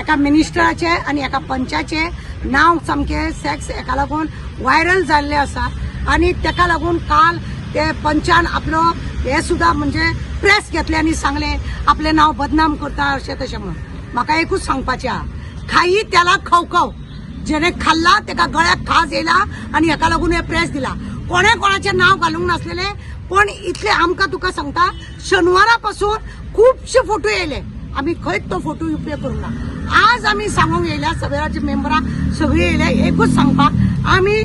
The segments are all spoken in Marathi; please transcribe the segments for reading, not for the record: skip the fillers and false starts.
एका मिनिस्टराचे आणि एका पंचाचे नाव सामके सेक्स एका लागून व्हायरल जाल्ले आसा आणि तेका लागून काल ते पंचान आपलो हे सुद्धा म्हणजे प्रेस घेतले आणि सांगले आपले नाव बदनाम करता अशें तशें म्हणून म्हाका एकूच सांगपाचें आहा खाई त्याला खवखव जेणे खाल्ला तेका गळ्याक खाज येयला आणि हेका लागून हे प्रेस दिला कोणे कोणाचे नाव घालूंक नासलेले पण इतले आमकां तुका सांगता शनिवारा पासून खूबशे फोटो येयले आमी खंयच तो फोटो उपयोग करूंक ना आज आमी सांगूंक येयल्या सगळ्याचे मेंबरां सगळी येयले एकूच सांगपाक आमी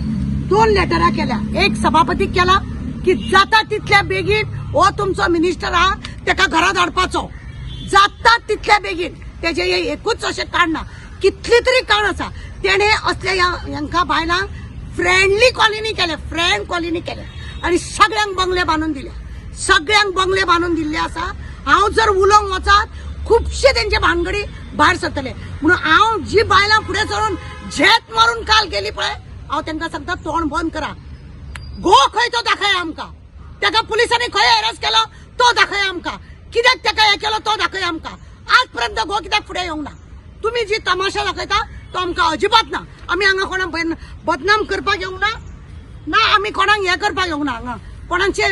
2 लेटरां केल्या एक सभापतीक केला की जाता तितल्या बेगीन हो तुमचो मिनिस्टर आहा तेका घरात हाडपाचो जाता तितल्या बेगीन तेजे हे एकूच अशें कारण ना कितली तरी कारण आसा तेणे असले हांकां बायलांक फ्रेंडली कॉलनी केले फ्रेंड कॉलनी केले आणि सगळ्यांक बंगले बांदून दिले सगळ्यांक बंगले बांदून दिल्ले आसा हांव जर उलोवंक वचत खूबशे तेंचे भानगडी भायर सरतले म्हणून हांव जी बायलां फुडें सरून झेत मारून काल गेली पळय हांव तांकां सांगता तोंड बंद करा गो खंय तो दाखय आमकां तेका पुलिसांनी खंय अरेस्ट केलो तो दाखय आमकां कित्याक तेका हे केलो तो दाखय आमकां आज पर्यंत गो कित्याक फुडें येवंक ना तुम्ही जी तमाशा दाखयता तो आमकां अजिबात ना आमी हांगा कोणाक बदनाम करपाक येवंक ना ना आमी कोणाक हे करपाक येवंक ना हांगा कोणाचे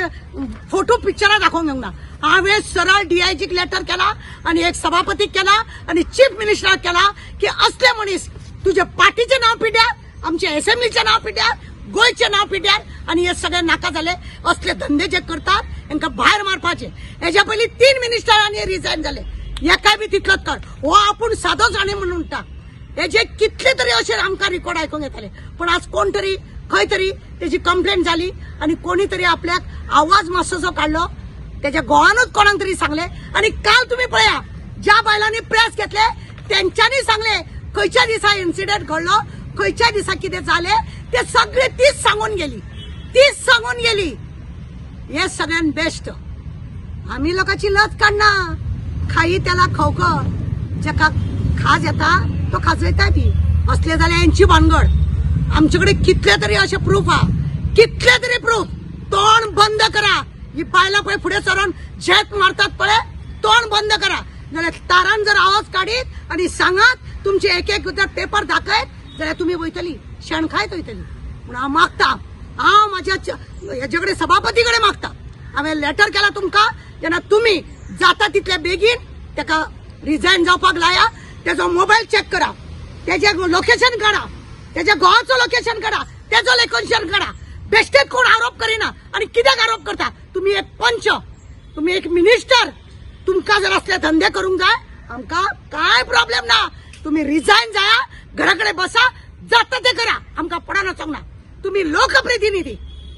फोटो पिक्चरां दाखोवंक येवंक ना हांवें सरळ डीआयजीक लेटर केला आणि एक सभापतीक केला आणि चीफ मिनिस्टराक केला की असले मनीस तुझे पार्टीचे नाव पिड्यार आमचे असेंब्लीचे नाव पिड्यार गोयचे नाव पिड्यार आणि हे सगळे नाका झाले असले धंदे जे करतात तांकां भायर मारपाचे हेच्या पयलीं 3 मिनिस्टरांनी रिजायन जाले एकाय बी तितलोच कर हो आपूण सादोच आनी म्हणून म्हणटा हेजे कितले तरी अशे आमकां रिकॉर्ड आयकूंक येताले पण आज कोण तरी खंय तरी तेजी कंप्लेंट जाली आणि कोणी तरी आपल्याक आवाज मातसोसो काढलो त्याच्या गोवानूच कोणाक तरी सांगले आणि काल तुम्ही पळया ज्या बायलांनी प्रेस घेतले त्यांच्यानी सांगले खंयच्या दिसा इन्सिडेंट घडलो खंयच्या दिसा कितें जाले ते सगळे तीच सांगून गेली हे सगळ्यात बेस्ट आम्ही लोकांची लज काढना खाई त्याला खवखव जेका खाज येता तो खाजयता बी असले जाल्यार यांची भानगड आमच्याकडे कितले तरी असे प्रूफ हा कितले तरी प्रूफ तोंड बंद करा ही बायलां पळय फुडें सरून झेत मारतात पळय तोंड बंद करा जाल्यार तारान जर आवाज काडीत आणि सांगात तुमचे एक जर पेपर दाखयत जाल्यार तुम्ही वयतली शेणखायत वयतली म्हणून हांव मागता हांव म्हाज्या हेजे कडेन सभापती कडेन मागता हांवें लेटर केला तुमकां जेन्ना तुमी जाता तितले बेगीन तेका रिजायन जावपाक लाया तेजो मोबायल चेक करा तेजे लोकेशन काढा तेज्या घोवाचो लोकेशन काढा तेजो लोकेशन काढा बेश्टेच कोण आरोप करिना आणि कित्याक आरोप करता तुम्ही एक पंच तुम्ही एक मिनिस्टर तुमकां जर असले धंदे करूंक जाय आमकां काय प्रॉब्लेम ना तुम्ही रिजायन जाया घराकडे बसा जाता ते करा आमकां पडना सांगना तुम्ही लोकप्रतिनिधी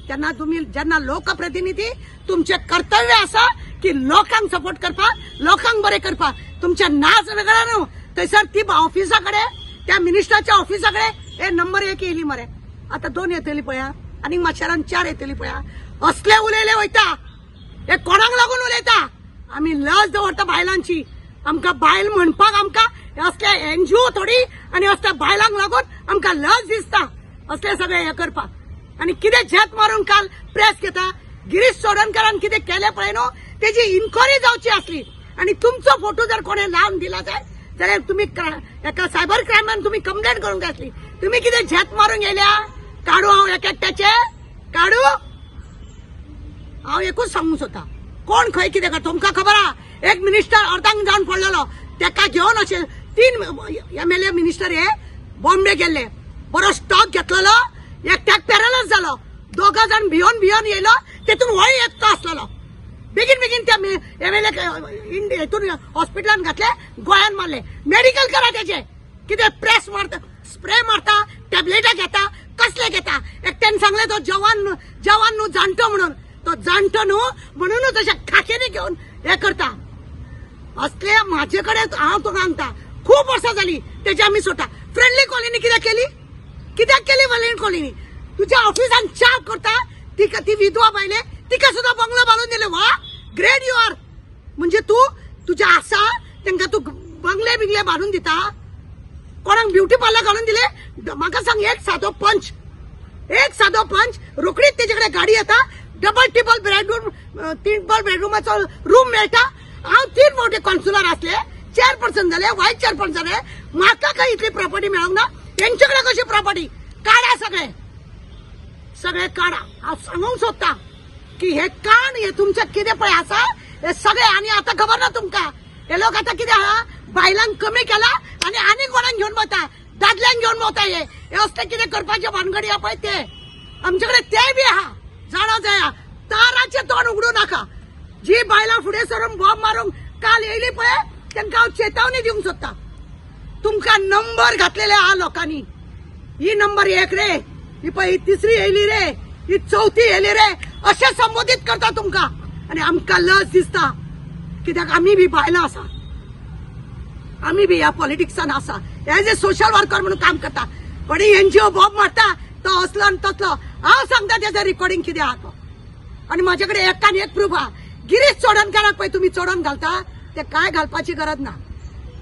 तेन्ना तुम्ही जेन्ना लोकप्रतिनिधी तुमचे कर्तव्य आसा की लोकांक सपोर्ट करपाक लोकांक बरें करपाक तुमचे नाच वेगळा न्हू थंयसर ती ऑफिसा कडेन त्या मिनिस्टराच्या ऑफिसा कडेन हे नंबर 1 येयली मरे आता 2 येतली पळया आणि माशेरान 4 येतली पळया असले उलयले वयता हे कोणाक लागून उलयता आमी लज दवरता बायलांची आमकां बायल म्हणपाक आमकां असले एनजीओ थोडी आणि असल्या बायलांक लागून आमकां लज दिसता असले सगळे हे करपाक आणि कितें झेत मारून काल प्रेस घेता गिरीश चोडणकरान कितें केलें पळय न्हू तेजी इन्क्वायरी जावची आसली आणि तुमचो फोटो जर कोणें लावन दिला जाल्यार तुम्ही एका सायबर क्रायमान तुम्ही कंप्लेंट करूंक जाय आसली तुम्ही कितें झेत मारून गेल्या काढू हांव एकट्याचे काढू हांव एकूच सांगूंक सोदता कोण खंय कितें करता तुमकां खबर आहा एक मिनिस्टर अर्धांक जावन पडलेलो तेका घेवन अशे 3 MLA मिनिस्टर हे बॉम्बे गेल्ले बरो स्टॉक घेतलेलो एकट्याक पॅरलायज जालो 2 जाण भिवन येयलो तेतून वळी एकटो आसलेलो बेगीन त्या MLA हेतून हॉस्पिटलान घातले गोंयान मारले मेडिकल करा तेचे कितें प्रेस मारता स्प्रे मारता टॅबलेटां घेता कसले घेता एकट्यान सांगले तो जवान न्हू जाणटो म्हणून तो जाणटो न्हू म्हणूनच अशा खाकेने घेऊन हे करता असले माझे कडेन हांव तुका सांगता खूप वर्सां जाली तेजी आमी सोडटा फ्रेंडली कॉलनी कित्याक केली फ्रेंडली कॉलनी तुझ्या ऑफिसान च्या करता ती विधवा बायले तिका सुद्धा बंगलो बांदून दिले वा ग्रेट यू आर म्हणजे तू तुझ्या आसा तांकां तू बंगले बिंगले बांदून दिता कोणाक ब्युटी पार्लर घालून दिले म्हाका सांग एक सादो पंच रोकडीच तेजे गाडी येता डबल ट्रिपल बेडरूम 3 बेडरूमाचो रूम मेळटा हांव 3 फावटी कॉन्सुलर आसले चेअरपर्सन झाले व्हाईस चेअरपर्सन झाले म्हाका काय इतली प्रॉपर्टी मेळोंक ना तेंच्याकडे कशी प्रॉपर्टी काढा सगळे काढा हांव सांगूंक सोदता की हे काण हे तुमचे कितें पळय आसा हे सगळे आणि आता खबर ना तुमका हे लोक आता कितें आहा बायलांक कमी केला आणि कोणाक घेऊन वता दादल्यांक घेऊन वता हे असले कितें करपाचे भानगडी आहा पळय ते आमच्याकडे ते बी आहा जाणा जाया ताराचे तोंड उगडू नाका जी बायलां फुडें सरून बॉम्ब मारूंक काल येयली पळय तांकां हांव चेतावणी दिवंक सोदता तुमका नंबर घातलेले आहा लोकांनी ही नंबर 1 रे ही पळय ही 3री येयली रे ही 4थी येयली रे अशें संबोधीत करता तुमका आणि आमकां लज दिसता कित्याक आमी बी बायलां आसा आमी बी ह्या पॉलिटिक्सान आसा एज ए सोशल वर्कर म्हणून काम करता पण एनजीओ बॉम्ब मारता तो असलो आनी तसलो हांव सांगता त्याचं रिकॉर्डिंग कितें आहा तो आणि माझ्याकडे एकान एक प्रूफ आहा गिरीश चोडणकाराक पळय तुम्ही चोडून घालता ते काय घालपाची गरज ना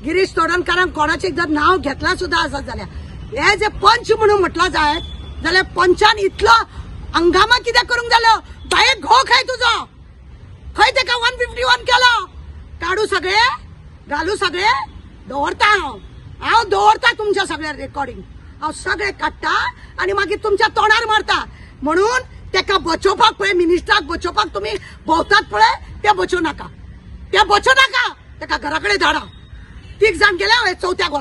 गिरीश चोडणकारान कोणाचे जर नाव घेतला सुद्धा आसत जाल्यार हे जे पंच म्हणून म्हटला जाय जाल्यार पंचान इतलो हंगामा कित्याक करूंक जालो बाये घो खंय तुजो खंय तेका 151 केलो काढू सगळे घालू सगळे दवरता हांव दवरता तुमच्या सगळ्या रेकॉर्डिंग हांव सगळे काडटा आणि मागीर तुमच्या तोंडार मारता म्हणून तेका बचोवपाक पळय मिनिस्टराक बचोवपाक तुम्ही भोंवतात पळय ते बचोव नाका तेका घरा कडेन धाडा 3 जाण गेल्या हे 4थ्याक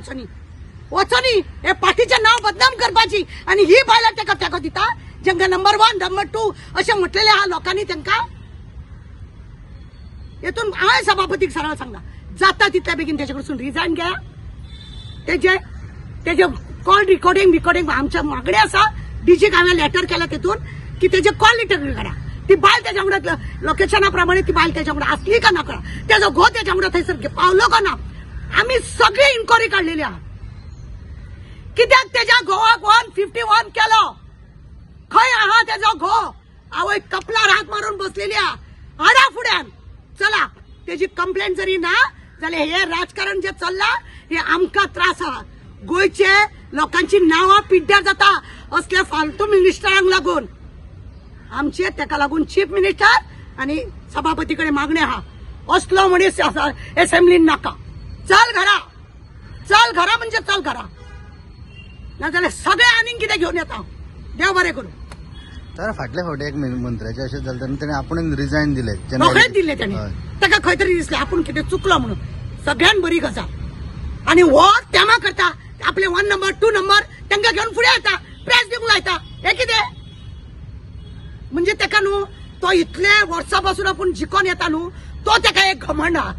वचनी हे पार्टीचे नाव बदनाम करपाची आणि ही बायलां तेका तेको दिता जेंका नंबर 1 नंबर 2 अशें म्हटलेले आहा लोकांनी तेंका हेतून हांवें सभापतीक सरळ सांगला जाता तितल्या बेगीन तेजे कडसून रिजायन घ्या तेजे कॉल रिकॉर्डिंग आमच्या मागणे आसा डीजीक हांवें लेटर केला तेतून की तेजे कॉल रिकॉर्डिंग करा ती बायल तेज्या वांगडा लोकेशना प्रमाणे ती बायल तेज्या वांगडा असली का नाका तेजो घो तेज्या वांगडा थंयसर पावलो का ना आम्ही सगळी इन्क्वायरी काढलेली आहा कित्याक तेज्या घोवाक 151 केलो खंय आहा तेजो घो आवय कपलार हात मारून बसलेली आहा हाडा फुड्यान चला तेजी कंप्लेंट जरी ना जाल्यार हे राजकारण जे चल्ला हे आमकां त्रास आहा गोयचे लोकांची नावां पिड्ड्यार जाता असल्या फालतू मिनिस्टरांक लागून आमचे तेका लागून चीफ मिनिस्टर आणि सभापती कडेन मागणी आहा असलो मनीस असेंब्लीन नाका चल घरा म्हणजे चल घरा नाजाल्यार सगळे आनीक कितें घेवन येता देव बरें करूं तर फाटल्या फावटी एक मंत्र्याचे अशें जालें तेन्ना ताणें आपुणूच रिजायन दिलें रोखडेच दिले ताणें ताका खंय तरी दिसलें आपूण कितें चुकलो म्हणून सगळ्यान बरी गजाल आणि हो तेमा करता आपले 1 नंबर 2 नंबर तांकां घेवन फुडें येता प्रेस दिवंक लायता हे कितें म्हणजे तेका न्हू तो इतले वर्सां पासून आपूण जिखोन येता न्हू तो तेका एक घमंड आहा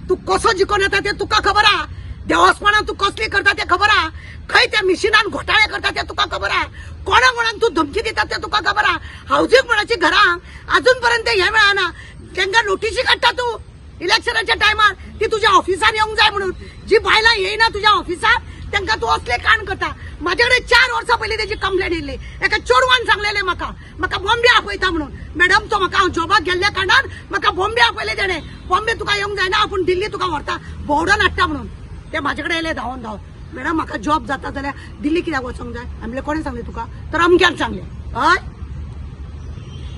तू कसो जिखोन येता ते तुका खबर आहा देवस्थानां तू कसली करता ते खबर आहा खंय त्या मिशिनान घोटाळे करता ते तुका खबर आहा कोणाक तू धमकी दिता ते तुका खबर आहा हाऊसिंग म्हणाची घरां अजून पर्यंत हे मेळना तांकां नोटीसी काडटा तू इलेक्शनाच्या टायमार ती तुझ्या ऑफिसान येवंक जाय म्हणून जी बायलां येयना तुझ्या ऑफिसान तांकां तू असले काण करता माझ्याकडे 4 वर्सां पयलीं तेजी कंप्लेंट येयल्ली एका चोडवान सांगलेलें म्हाका बॉम्बे आपयता म्हणून मॅडम तो म्हाका हांव जॉबाक गेल्ल्या कारणान म्हाका बॉम्बे आपयले तेणें बॉम्बे तुका येवंक जायना आपूण दिल्ली तुका व्हरता भोंवडोन हाडटा म्हणून ते म्हाजे कडेन येयले धांवन मॅडम म्हाका जॉब जाता जाल्यार दिल्ली कित्याक वचोंक जाय आमले कोणें सांगलें तुका तर अमक्यान सांगलें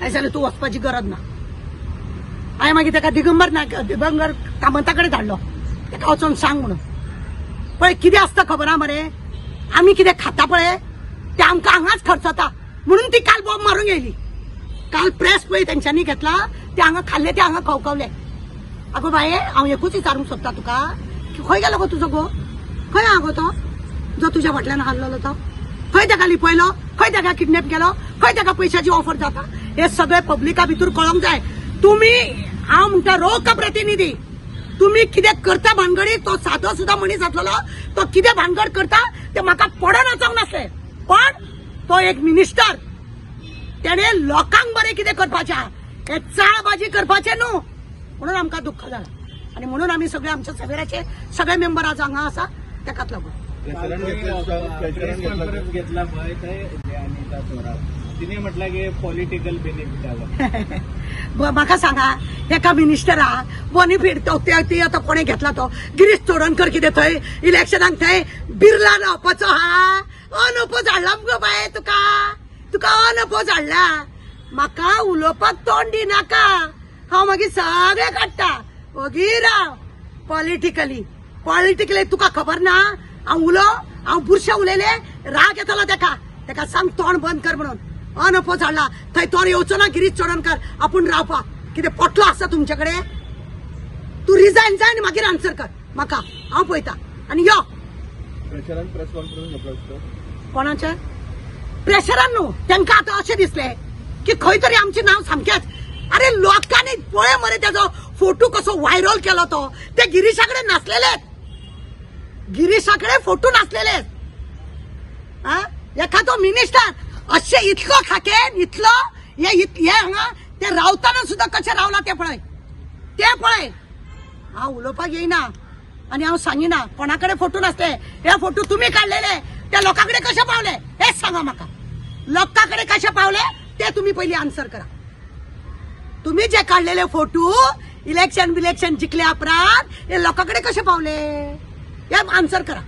हय जाल्यार तूं वचपाची गरज ना हांवें मागीर तेका दिगंबर कामता कडेन धाडलो तेका वचोन सांग म्हणून पळय कितें आसता खबर आहा मरे आमी कितें खाता पळय ते आमकां हांगाच खर्चता म्हणून ती काल बॉम्ब मारूंक येयली काल प्रेस पळय तेंच्यांनी घेतला ते हांगा खाल्ले ते हांगा खवखवले आगो बाये हांव एकूच विचारूंक सोदता तुका की खंय गेलो गो तुजो गो खंय आहा गो तो जो तुज्या फाटल्यान हारलेलो तो खंय तेका लिपयलो खंय तेका किडनॅप केलो खंय तेका पयशाची ऑफर जाता हे सगळे पब्लिका भितर कळोंक जाय तुम्ही हांव म्हणटा रोख प्रतिनिधी तुम्ही कितें करता भानगडी तो सादो सुद्धा मनीस आसलेलो तो कितें भानगड करता ते म्हाका पडोन वचोंक नासलें पण तो एक मिनिस्टर तेणे लोकांक बरें कितें करपाचें हे चाळबाजी करपाचें न्हू म्हणून आमकां दुख्ख जालां आणि म्हणून आमी सगळे आमच्या सगळ्याचे सगळे मेंबर आज हांगा आसा तेकाच लागून घेतला पळय ते अनिता थोरात तिने म्हटलं की पॉलिटिकल बेनिफिट आला म्हाका सांगा एका मिनिस्टरा बेनिफिट तो ती आता कोणे घेतला तो गिरीश चोडणकर कितें थंय इलेक्शनाक थंय बिर्ला रावपाचो हा अनोपो झाडला गो बाय तुका अनोपो झाडला म्हाका उलोवपाक तोंड दिनाका हांव मागीर सगळे काडटा ओगी राव पॉलिटिकली पॉलिटिकली तुका खबर ना हांव बुरशे उलयले राग येतलो तेका सांग तोंड बंद कर म्हणून अनपो झाडला थंय तोंड येवचो ना गिरीश चोडणकर आपूण रावपा कितें पटलो आसा तुमचे कडेन तू रिजायन जाय आनी मागीर आन्सर कर म्हाका हांव पळयता आनी यो प्रेशरान प्रेस कॉन्फरन्स घेतलो असतो कोणाचे प्रेशरान न्हू तांकां आतां अशें दिसलें की खंय तरी आमचें नांव सामकेंच अरे लोकांनी पळय मरे त्याचो फोटो कसो व्हायरल केलो तो ते गिरीशा कडेन नासलेले फोटो नासलेले एखादो मिनिस्टर अशें इतलो खाकेन इतलो हे हांगा ते रावताना सुद्धा कशें रावला ते पळय हांव उलोवपाक येयना आनी हांव सांगिना कोणा कडेन फोटो नासले हे फोटो तुमी काडलेले ते लोकां कडेन कशे पावले हेच सांगा म्हाका लोकां कडेन कशे पावले ते तुमी पयलीं आन्सर करा तुम्ही जे काढलेले फोटो इलेक्शन जिंकल्या उपरांत हे लोकांकडे कसे पावले हे आन्सर करा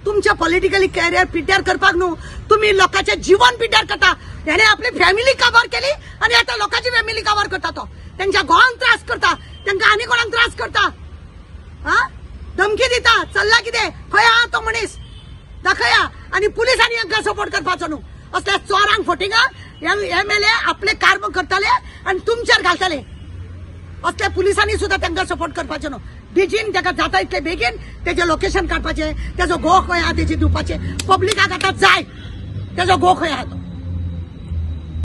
तुमच्या पॉलिटिकली कॅरियर पिड्ड्यार करपाक न्हू तुम्ही लोकांचे जीवन पिड्ड्यार करता याने आपली फॅमिली कव्हर केली आणि आता लोकांची फॅमिली कव्हर करता तो त्यांच्या घोवांक त्रास करता त्यांना आनी कोणाक त्रास करता हा धमकी दिता चल्ला कितें खंय आहा तो मनीस दाखया आणि पुलिसांनी हांकां सपोर्ट करपाचो न्हू असल्या चोरांक फटिंगाक एमएलए आपले कार्य करताले आणि तुमचेर घालताले असल्या पुलिसांनी सुद्धा त्यांना सपोर्ट करपाचे न्हू डिजीन ताका जाता इतले बेगीन तेजे लोकेशन काडपाचे तेजो घो खंय आहा तेजी दिवपाचे पब्लिकाक आतां जाय तेजो घो खंय आहा तो